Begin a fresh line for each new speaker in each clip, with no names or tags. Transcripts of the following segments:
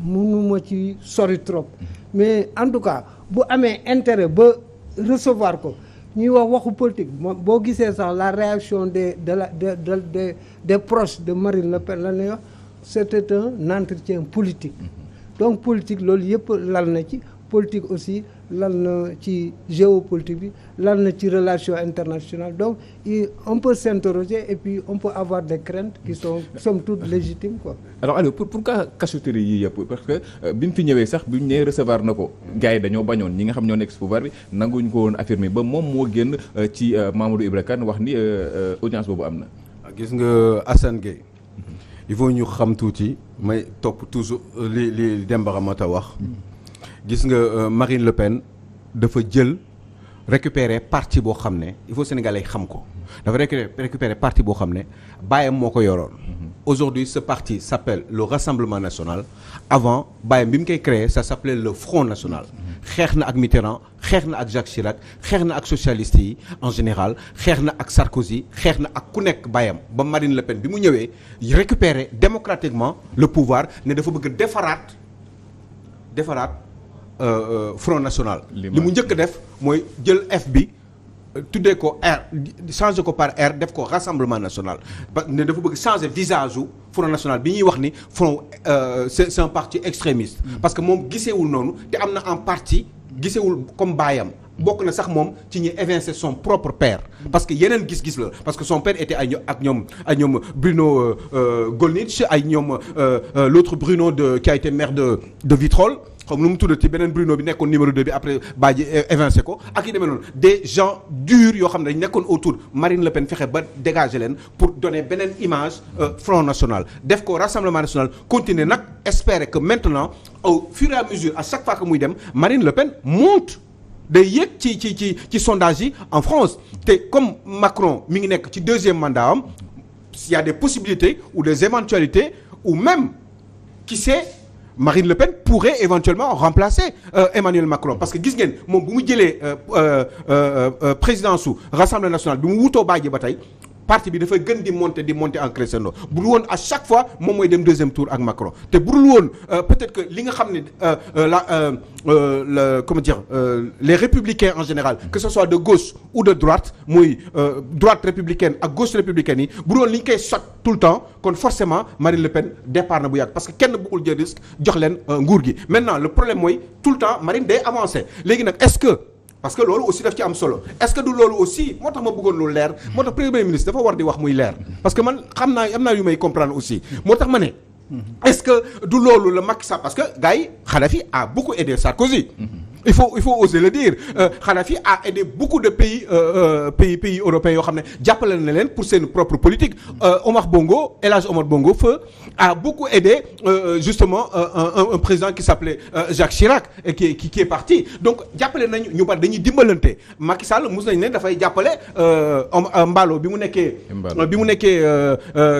mënuma ci sori trop mais en tout cas bu amee intérêt ba recevoir ko ñuy waxu politique boo gisee sax la réaction des proches de Marine Le Pen la ñuy wax c'était un entretien politique donc politique loolu yëpp lal na ci politique aussi lal na ci géopolitique bi lal na ci relation internationale donc on peut s'interroger et puis on peut avoir des craintes qui sont somme toute légitimes quoi.
Alors Aliou pourquoi cachotterie yi yëpp parce que bi mu fi ñëwee sax bi ñu nee recevoir na ko gars yi dañoo bañoon ñi nga xam ñoo nekk si pouvoir bi nanguñu ko woon affirmer ba moom moo génn ci Mamadou Ibra Kane wax ni audience boobu am na.
gis nga Assane Gueye il faut ñu xam tuuti may topp toujours li Demba Ramata wax. gis nga Marine Le Pen dafa jël récupérer parti boo xam ne il faut sénégalais xam ko dafa récupérer parti boo xam ne baayam moo ko yoroon. Aujourd'hui ce parti s'appelle le Rassemblement National avant baayam bi mu koy créer ça s'appelait le Front National. xeex na ak Mitterrand xeex na ak Jacques Chirac xeex na ak socialistes yi en général xeex na ak Sarkozy xeex na ak ku nekk baayam ba Marine Le Pen bi mu ñëwee récupérer démocratiquement le pouvoir ne dafa bëgg defaraat Front National. li mu njëkk def mooy jël F bi tuddee ko R changer ko par R def ko Rassemblement National ba ne dafa bëgg changer visage u Front National bi ñuy wax ni front c'est un parti extrémiste. parce que moom giseewul noonu te am na en partie giseewul comme baayam bokk na sax moom ci ñi évincer son propre père. parce que yeneen gis-gis la parce que son père était ak ñoom Bruno Gollnisch ay ñoom l'autre Bruno qui a été maire de Vitrolles. comme nu mu tuddati beneen Bruno bi nekkoon numéro 2 bi après Badji évincé ko ak yi demee noonu des gens durs yoo xam ne dañ nekkoon autour Marine Le Pen fexe ba dégager leen pour donner beneen image Front National def ko Rassemblement National continuer nag espérer que maintenant au fur et à mesure à chaque fois que muy dem Marine Le Pen monte day yéeg ci sondage yi en France te comme Macron mi ngi nekk ci deuxième mandat am il y a des possibilités ou des éventualités ou même qui sait Marine Le Pen pourrait éventuellement remplacer Emmanuel Macron parce que gis ngeen moom bu mu jëlee présidence su Rassemblement National bi mu wutoo bàyyi ba tey parti bi dafay gën di monter en crescendo bu dul woon à chaque fois moom mooy dem deuxième tour ak Macron te bu dul woon peut-être que li nga xam ne comment dire les républicains en général que ce soit de gauche ou de droite muy droite républicaine ak gauche républicaine yi bu dul woon li ñu koy sot tout le temps kon forcément Marine Le Pen départ na bu yàgg parce que kenn bëggul jël risque jox leen nguur gi maintenant le problème mooy tout le temps Marine day avancer léegi nag est-ce que parce que loolu aussi daf ci am solo est-ce que du loolu aussi moo tax ma bëggoon lu leer moo tax premier ministre dafa war di wax muy leer parce que man xam naa am naa yu may comprendre aussi moo tax ma ne est-ce que du loolu la Macky Sall parce que gars yi Kadhafi a beaucoup aidé Sarkozy il faut oser le dire Kadhafi a aidé beaucoup de pays européens yoo xam ne jàppale na leen pour seen propre politique Omar Bongo El Hadj Omar Bongo feu a beaucoup aidé justement un président qui s'appelait Jacques Chirac et qui est parti donc jàppale nañu ñu bari dañuy dimbalante Macky Sall mos nañ ne dafay jàppale Mballo bi mu nekkee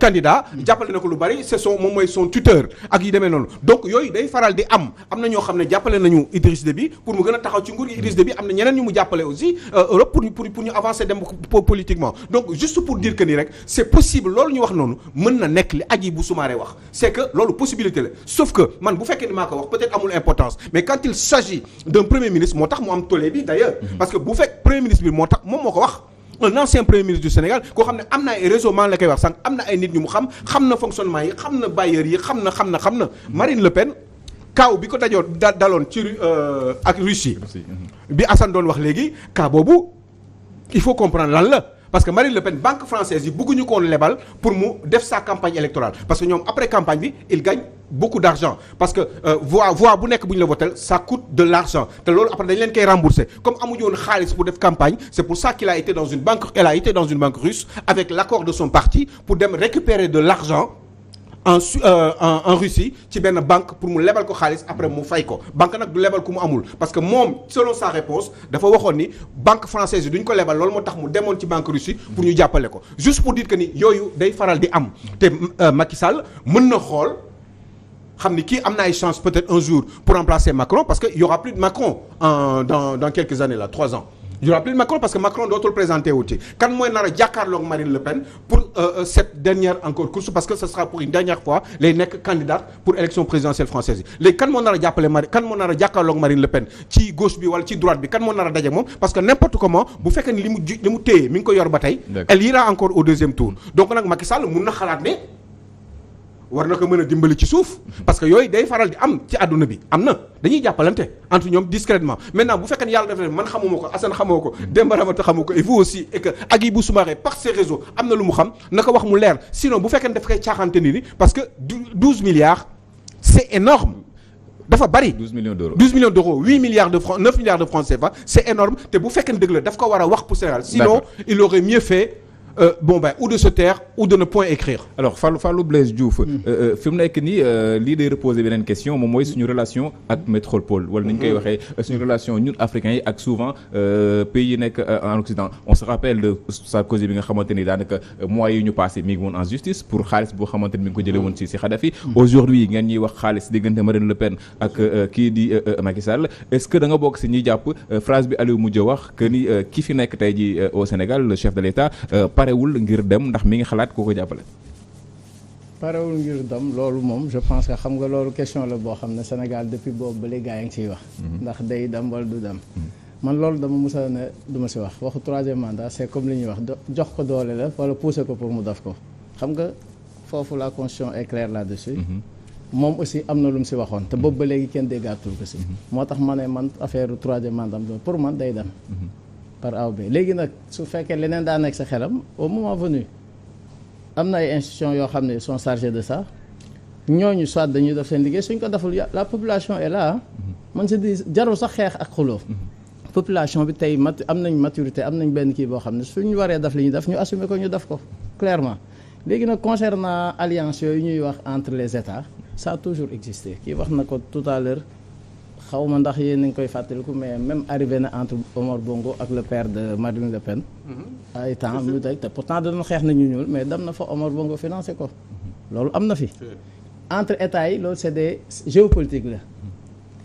candidat jàppale na ko lu bari c'est moom mooy son tuteur ak yi demee noonu donc yooyu day faral di am na ñoo xam ne jàppale nañu Idriss Déby pour mu gën a taxaw ci nguur gi Idriss Déby am na ñeneen ñu mu jàppale aussi Europe pour ñu avancer dem politiquement donc juste pour dire que ni rek c'est possible loolu ñu wax noonu mën na nekk li Hadjibou Soumaré wax c'est que loolu possibilité la sauf que man bu fekkee ni maa ko wax peut-être amul importance mais quand il s'agit d'un premier ministre moo tax mu am tollé bi d'ailleurs parce que bu fekk premier ministre bi moo tax moom moo ko wax un ancien premier ministre du Sénégal koo xam ne am na ay réseau maa la koy wax sànq am na ay nit ñu mu xam na fonctionnement yi xam na bailleurs yi xam na Marine Le Pen kaaw bi ko daloon ci ak Russie bi Assane doon wax léegi cas boobu il faut comprendre lan la parce que Marine Le Pen banque française yi bëgguñu ko woon lebal pour mu def sa campagne électorale parce que ñoom après campagne bi il gagne beaucoup d'argent parce que voix bu nekk bu ñu la votel ça coûte de l'argent te loolu après dañ leen koy rembourser comme amuñu woon xaalis pour def campagne c'est pour ça qu'elle a été dans une banque russe avec l'accord de son parti pour dem récupérer de l'argent en Russie ci benn banque pour mu lebal ko xaalis après mu fay ko banque nag du lebal ku mu amul parce que moom selon sa réponse dafa waxoon ni banque française yi duñ ko lebal loolu moo tax mu demoon ci banque Russie pour ñu jàppale ko juste pour dire que ni yooyu day faral di am te Macky Sall mën na xool xam ni kii am na ay chance peut-être un jour pour remplacer Macron parce que il y aura plus de Macron dans quelques années là 3 ans je rappelle Macron parce que Macron dootul présenté wuti kan mooy nar a jàkkaarloog Marine Le Pen pour cette dernière encore course parce que ce sera pour une dernière fois lay nekk candidate pour élection présidentielle française yi léegi kan moo nar a jàppale kan moo nar a jàkkaarloog Marine Le Pen ci gauche bi wala ci droite bi kan moo nar a daje moom parce que n'importe comment bu fekkee ni li mu téye mi ngi ko yor ba tey elle ira encore au deuxième tour donc nag Macky Sall mun na xalaat ne war na ko mën a dimbali ci suuf parce que yooyu day faral di am ci àdduna bi am na dañuy jàppalante entre ñoom discrètement maintenant bu fekkee ne yàlla def na man xamuma ko Assane xamoo ko Demba Ramata xamoo ko et vous aussi et que Hadjibou Soumaré par ses réseaux am na lu mu xam na ko wax mu leer sinon bu fekkee ne daf koy caaxante ni parce que 12 milliards c'est énorme dafa bari
12 millions d'euros
12 millions d'euros 8 milliards de francs 9 milliards de francs CFA c'est énorme te bu fekkee ne dëgg la daf ko war a wax pour Sénégal sinon il aurait mieux fait ou de se taire ou de ne point écrire.
alors Fallou Blaise Diouf fi mu nekk nii lii day reposer beneen question moom mooy suñu relation ak métropole wala ni ñu koy waxee suñu relation ñun africains yi ak souvent pays yi nekk en Occident on se rappelle de Sarkozy bi nga xamante ni daanaka mois yi ñu passé mi ngi woon en justice pour xaalis boo xamante ni mi ngi ko jëlee woon si Kadhafi aujourd'hui ngeen ñuy wax xaalis diggante Marine Le Pen ak kii di Macky Sall est-ce que da nga bokk si ñuy jàpp phrase bi Aliou mujj wax que ni ki fi nekk tey ji au Sénégal le chef de l'État parewul ngir dem ndax mi ngi xalaat koo ko jàppale.
parewul ngir dem loolu moom je pense que xam nga loolu question la boo xam ne Sénégal depuis boobu ba léegi gaa yi ngi ciy wax. ndax day dem wala du dem. man loolu dama musa ne du ma si wax waxu troisième mandat c'est comme li ñuy wax jox ko doole la wala pousser ko pour mu def ko xam nga foofu la constitution est claire là-dessus. moom aussi am na lu mu si waxoon te boobu ba léegi kenn déggaatul ko si. moo tax ma ne man affaire troisième mandat pour man day dem. par A ou B léegi nag su fekkee leneen daa nekk sa xelam au moment venu am na ay institutions yoo xam ne sont chargées de ça ñooñu soit dañuy def seen liggéey suñ ko deful la population est là man si di jarul sax xeex ak xuloo population bi tey am nañ maturité am nañ benn kii boo xam ne suñu waree def li ñuy def ñu assumer ko ñu def ko clairement léegi nag concernant alliance yooyu ñuy wax entre les États ça a toujours existé kii wax na ko tout à l'heure xaw ma ndax yéen a ngi koy fàttaliku mais même arrivé na entre Omar Bongo ak le père de Marine Le Pen ay temps mu tey te pourtant danoon xeex nañu ñuul mais dem na fa Omar Bongo financé ko loolu am na fi entre états yi loolu c'est des géopolitique la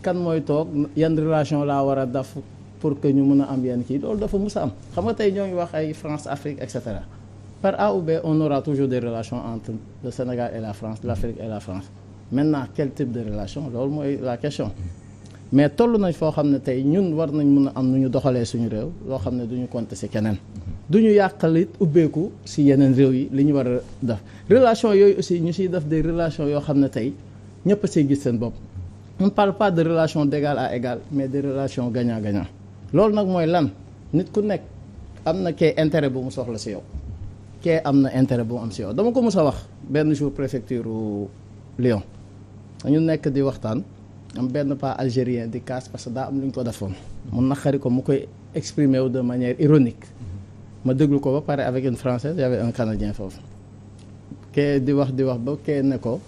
kan mooy toog yan relation laa war a def pour que ñu mën a am yenn kii loolu dafa mus a am xam nga tey ñoo ngi wax ay France Afrique et cetera par A ou B on aura toujours des relations entre le Sénégal et la France l'Afrique et la France maintenant quel type de relation loolu mooy la question mais toll nañ foo xam ne tey ñun war nañ mën a am nu ñu doxalee suñu réew loo xam ne duñu compter ci keneen duñu yàqalit ubbeeku ci yeneen réew yi li ñu war a def relation yooyu aussi ñu ciy def des relations yoo xam ne tey ñëpp a ciy gis seen bopp on ne parle pas de relation d'égal à égal mais de relation gagnant-gagnant loolu nag mooy lan nit ku nekk am na kee intérêt bu mu soxla ci yow kee am na intérêt bu mu am ci yow dama ko mës a wax benn jour préfecture Lyon dañu nekk di waxtaan am benn pas algérien di casse parce que daa am lu ñu ko defoon mun naqari ko mu koy exprimer wu de manière ironique ma déglu ko ba pare avec une française y avait un canadien foofu kee di wax ba kee ne ko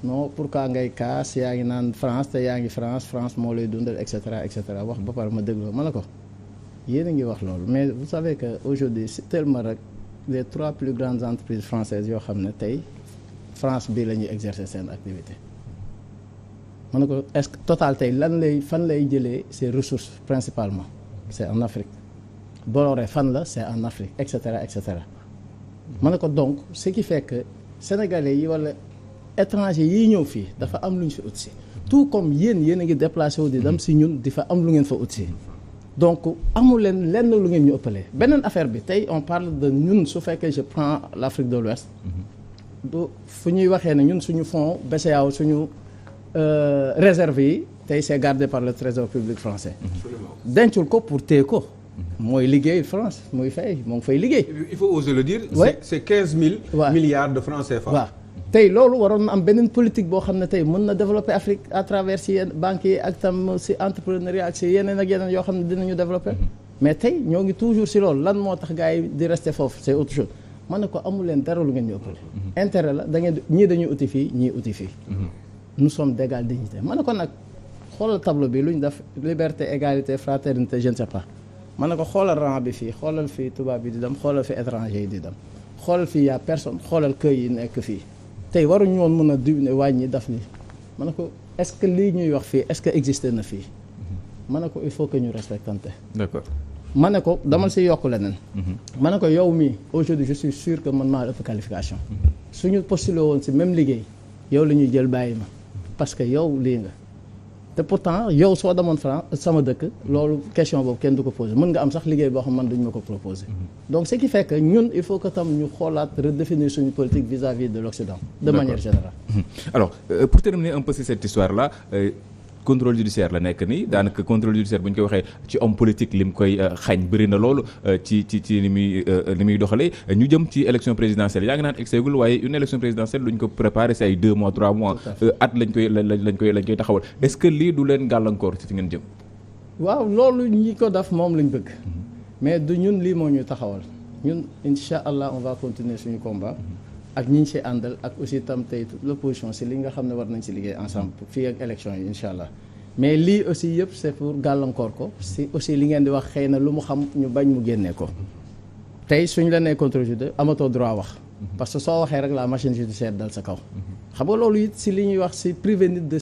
non pourquoi ngay casse yaa ngi naan France te yaa ngi France moo lay dundal et cetera wax ba pare ma déglu ma ne ko yéen a ngi wax loolu mais vous savez que aujourd'hui c'est tellement rek les 3 plus grandes entreprises françaises yoo xam ne tey France bii la ñuy exercer seen activité ma ne ko est-ce que Total tey fan lay jëlee ses ressources principalement c'est en Afrique Bolloré fan la c'est en Afrique et cetera ma ne ko donc ce qui fait que sénégalais yi wala étrangers yiy ñëw fii dafa am lu ñu fi ut si tout comme yéen a ngi déplacé wu di dem si ñun di fa am lu ngeen fa ut si donc amul leen lenn lu ngeen ñu ëppalee beneen affaire bi tey on parle de ñun su fekkee je prends l'Afrique de l'Ouest du fu ñuy waxee ne ñun suñu fonds BCEAO suñu réserve yi tey c'est gardé par le trésor public français dencul ko pour téye ko mooy liggéey France muy fay moo ngi fay liggéey
il faut oser le dire c'est 15 000 milliards de francs CFA
waaw tey loolu waroon na am beneen politique boo xam ne tey mën na développer Afrique à travers si yenn banques yi ak tam si entrepreneuriat ak si yeneen ak yeneen yoo xam ne dinañu développer mais tey ñoo ngi toujours si loolu lan moo tax gars yi di rester foofu c'est autre chose man ne ko amul leen dara lu ngeen ñu ëppale intérêt la da ngeen ñii dañuy uti fii ñii uti fii nous sommes d'égale dignité ma ne ko nag xoolal tableau bi lu ñu def liberté égalité fraternité je ne sais pas ma ne ko xoolal rang bi fii xoolal fii tubaab bi di dem xoolal fi étranger yi di dem xoolal fii y'a personne xoolal kër yi nekk fii tey waruñu woon mën a diwne wàññi daf ni ma ne ko est-ce que lii ñuy wax fii est-ce que existé na fii ma ne ko il faut que ñu respectante
d'accord
ma ne ko dama si yokk leneen. ma ne ko yow mii aujourd'hui je suis sûr que man maa ëpp qualification. suñu postulé woon si même liggéey yow la ñuy jël bàyyi ma parce que yow lii nga. te pourtant yow soo demoon France sama dëkk loolu question boobu kenn du ko posé mën nga am sax liggéey boo xam man duñu ma ko proposé. donc ce qui fait que ñun il faut que tam ñu xoolaat redéfinir suñu politique vis-à-vis de l'Occident de manière générale.
alors pour terminer un peu sur cette histoire là contrôle judiciaire la nekk nii daanaka contrôle judiciaire bu ñu koy waxee ci homme politique lim koy xañ bëri na loolu ci li muy doxalee ñu jëm ci élection présidentielle yaa ngi naan exeegul waaye une élection présidentielle lu ñu ko préparé si ay 2 mois 3 mois at lañ koy taxawal est-ce que lii du leen gàllankoor ci fi ngeen jëm.
waaw loolu ñi ko def moom lañ bëgg mais du ñun lii moo ñu taxawal ñun incha allah on va continuer suñu combat. ak ñi ñu si àndal ak aussi tam tey l'opposition si li nga xam ne war nañ si liggéey ensemble fii ak élection yi incha allah mais lii aussi yëpp c'est pour gàllankoor ko si aussi li ngeen di wax xëy na lu mu xam ñu bañ mu génnee ko tey suñ la nee contrôle judiciaire amatoo droit wax parce que soo waxee rek la machine judiciaire dal sa kaw xam nga loolu it si li ñuy wax si privé nit de